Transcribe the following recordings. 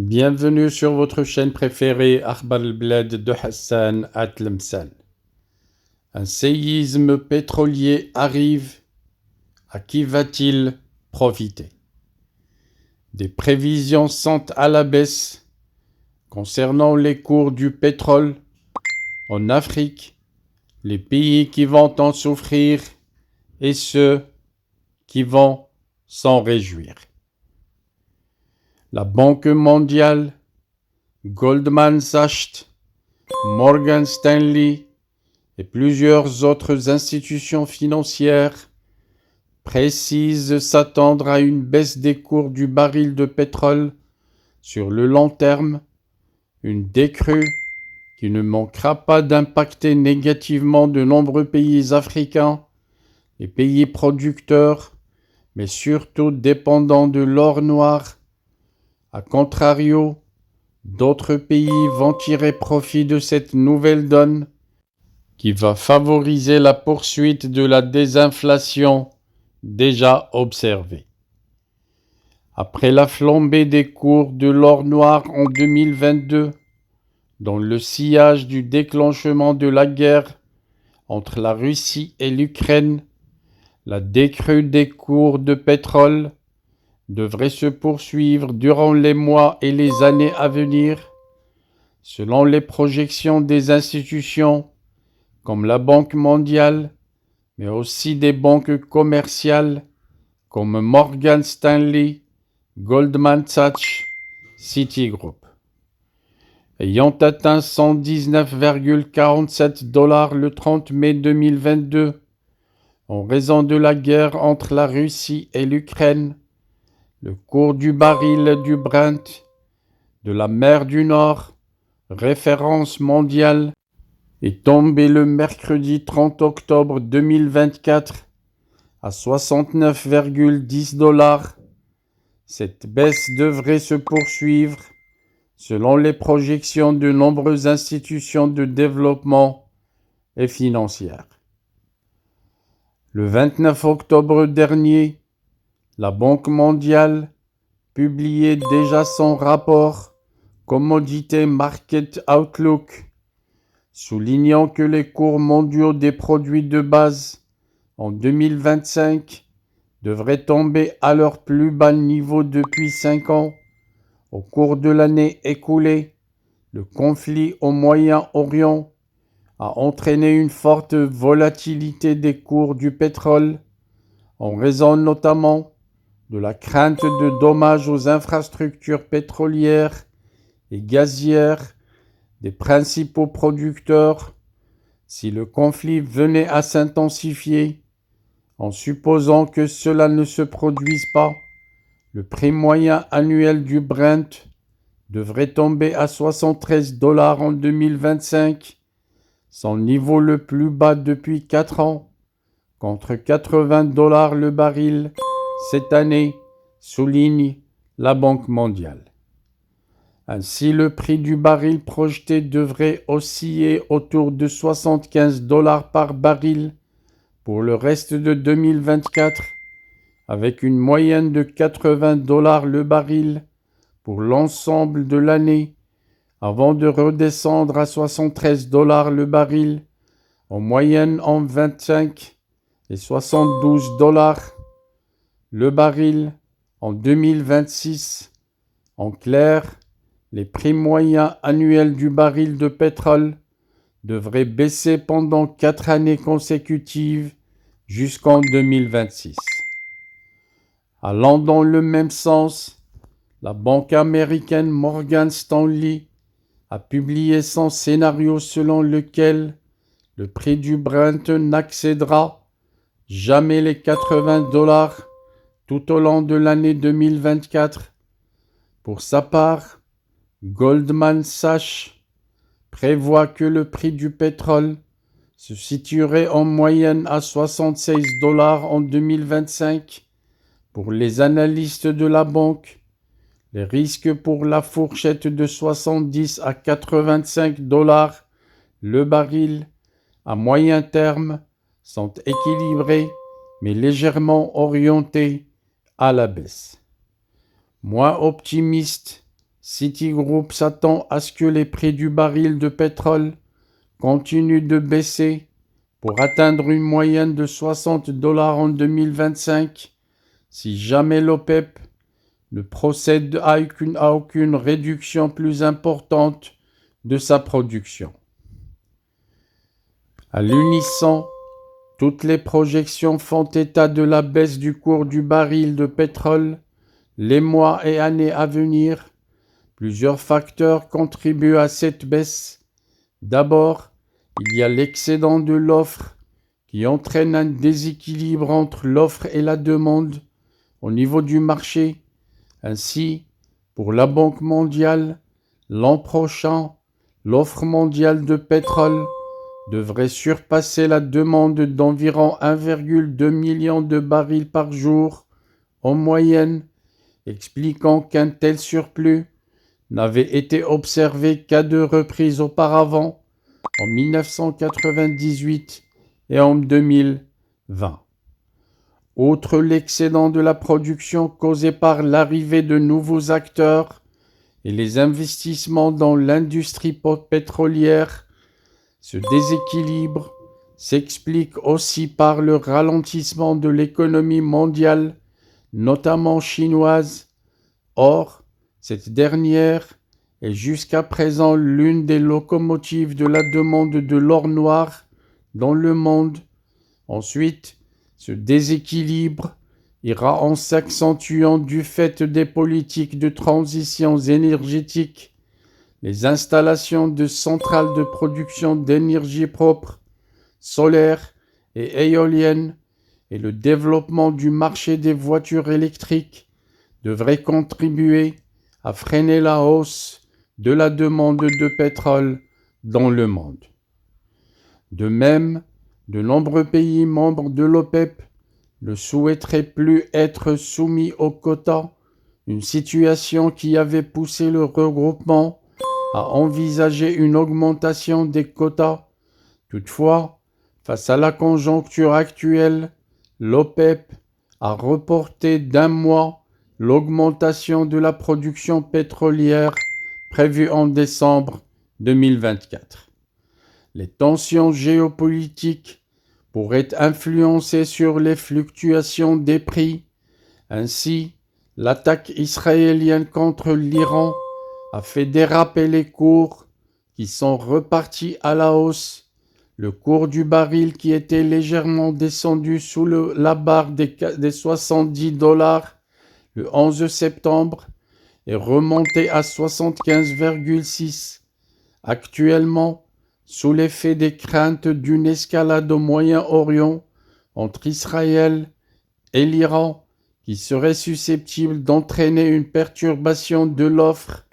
Bienvenue sur votre chaîne préférée Akhbar al-Blad de Hassan Atlemsan. Un séisme pétrolier arrive. À qui va-t-il profiter? Des prévisions sont à la baisse concernant les cours du pétrole en Afrique, les pays qui vont en souffrir et ceux qui vont s'en réjouir. La Banque mondiale, Goldman Sachs, Morgan Stanley et plusieurs autres institutions financières précisent s'attendre à une baisse des cours du baril de pétrole sur le long terme, une décrue qui ne manquera pas d'impacter négativement de nombreux pays africains et pays producteurs, mais surtout dépendants de l'or noir. A contrario, d'autres pays vont tirer profit de cette nouvelle donne qui va favoriser la poursuite de la désinflation déjà observée. Après la flambée des cours de l'or noir en 2022, dans le sillage du déclenchement de la guerre entre la Russie et l'Ukraine, la décrue des cours de pétrole devrait se poursuivre durant les mois et les années à venir, selon les projections des institutions comme la Banque mondiale, mais aussi des banques commerciales comme Morgan Stanley, Goldman Sachs, Citigroup. Ayant atteint 119,47 $ le 30 mai 2022, en raison de la guerre entre la Russie et l'Ukraine, le cours du baril du Brent de la mer du Nord, référence mondiale, est tombé le mercredi 30 octobre 2024 à 69,10 $. Cette baisse devrait se poursuivre selon les projections de nombreuses institutions de développement et financières. Le 29 octobre dernier, la Banque mondiale publiait déjà son rapport Commodity Market Outlook, soulignant que les cours mondiaux des produits de base en 2025 devraient tomber à leur plus bas niveau depuis 5 ans. Au cours de l'année écoulée, le conflit au Moyen-Orient a entraîné une forte volatilité des cours du pétrole, en raison notamment de la crainte de dommages aux infrastructures pétrolières et gazières des principaux producteurs si le conflit venait à s'intensifier. En supposant que cela ne se produise pas, le prix moyen annuel du Brent devrait tomber à 73 $ en 2025, son niveau le plus bas depuis 4 ans, contre 80 $ le baril cette année, souligne la Banque mondiale. Ainsi, le prix du baril projeté devrait osciller autour de 75 $ par baril pour le reste de 2024, avec une moyenne de 80 $ le baril pour l'ensemble de l'année, avant de redescendre à 73 $ le baril, en moyenne en 25 et 72 $ le baril en 2026. En clair, les prix moyens annuels du baril de pétrole devraient baisser pendant 4 années consécutives jusqu'en 2026. Allant dans le même sens, la banque américaine Morgan Stanley a publié son scénario selon lequel le prix du Brent n'excédera jamais les 80 $ tout au long de l'année 2024. Pour sa part, Goldman Sachs prévoit que le prix du pétrole se situerait en moyenne à 76 $ en 2025. Pour les analystes de la banque, les risques pour la fourchette de 70 à 85 $ le baril à moyen terme sont équilibrés mais légèrement orientés à la baisse. Moins optimistes Citigroup s'attend à ce que les prix du baril de pétrole continuent de baisser pour atteindre une moyenne de $60 en 2025 si jamais l'OPEP ne procède à aucune réduction plus importante de sa production. À l'unisson, toutes les projections font état de la baisse du cours du baril de pétrole les mois et années à venir. Plusieurs facteurs contribuent à cette baisse. D'abord, il y a l'excédent de l'offre qui entraîne un déséquilibre entre l'offre et la demande au niveau du marché. Ainsi, pour la Banque mondiale, l'an prochain, l'offre mondiale de pétrole devrait surpasser la demande d'environ 1,2 million de barils par jour en moyenne, expliquant qu'un tel surplus n'avait été observé qu'à 2 reprises auparavant, en 1998 et en 2020. Outre l'excédent de la production causé par l'arrivée de nouveaux acteurs et les investissements dans l'industrie pétrolière, ce déséquilibre s'explique aussi par le ralentissement de l'économie mondiale, notamment chinoise. Or, cette dernière est jusqu'à présent l'une des locomotives de la demande de l'or noir dans le monde. Ensuite, ce déséquilibre ira en s'accentuant du fait des politiques de transition énergétique, les installations de centrales de production d'énergie propre, solaire et éolienne, et le développement du marché des voitures électriques devraient contribuer à freiner la hausse de la demande de pétrole dans le monde. De même, de nombreux pays membres de l'OPEP ne souhaiteraient plus être soumis aux quotas, une situation qui avait poussé le regroupement à envisager une augmentation des quotas. Toutefois, face à la conjoncture actuelle, l'OPEP a reporté d'1 mois l'augmentation de la production pétrolière prévue en décembre 2024. Les tensions géopolitiques pourraient influencer sur les fluctuations des prix. Ainsi, l'attaque israélienne contre l'Iran a fait déraper les cours qui sont repartis à la hausse. Le cours du baril qui était légèrement descendu sous la barre des $70 le 11 septembre est remonté à 75,6. Actuellement, sous l'effet des craintes d'une escalade au Moyen-Orient entre Israël et l'Iran qui serait susceptible d'entraîner une perturbation de l'offre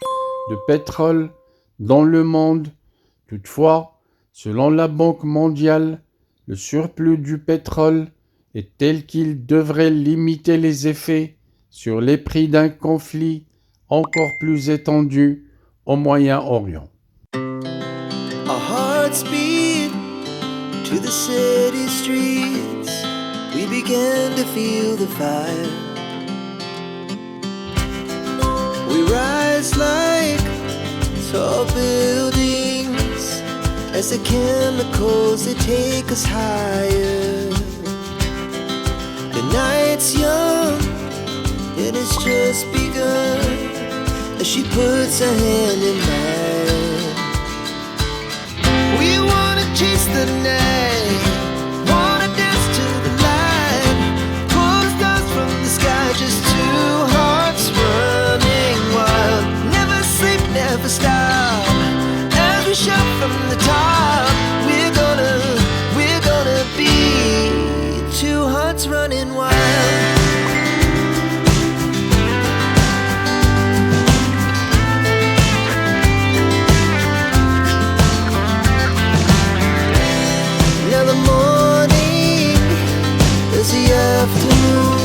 de pétrole dans le monde. Toutefois, selon la Banque mondiale, le surplus du pétrole est tel qu'il devrait limiter les effets sur les prix d'un conflit encore plus étendu au Moyen-Orient. Our hearts beat to the city streets. We began to feel the fire. We rise like tall buildings as the chemicals they take us higher. The night's young, it has just begun as she puts her hand in mine. We wanna chase the night, wanna dance to the light, pull the stars from the sky, just two hearts running wild. Never sleep, never stop, as we shout from the top. We're gonna be two hearts running wild. Afternoon,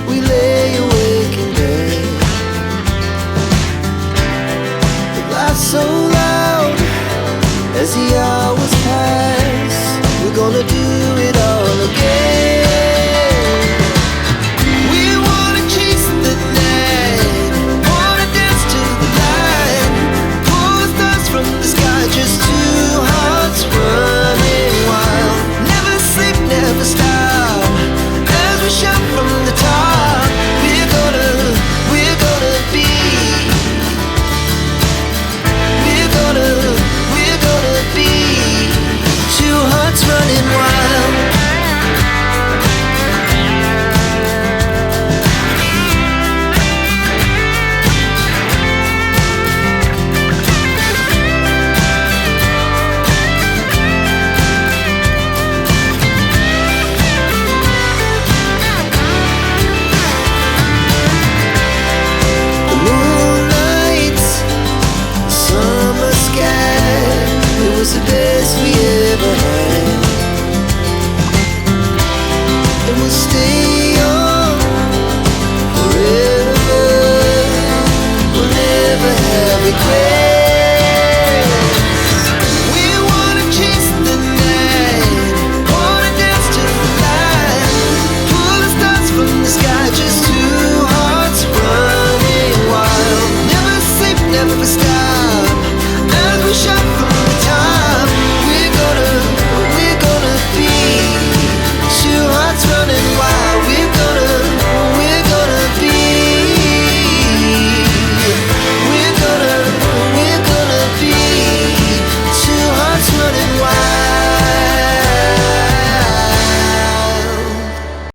we lay awake in bed. The laughs so loud as the hours pass. We're gonna do it all again. We wanna chase the night, wanna dance to never stop.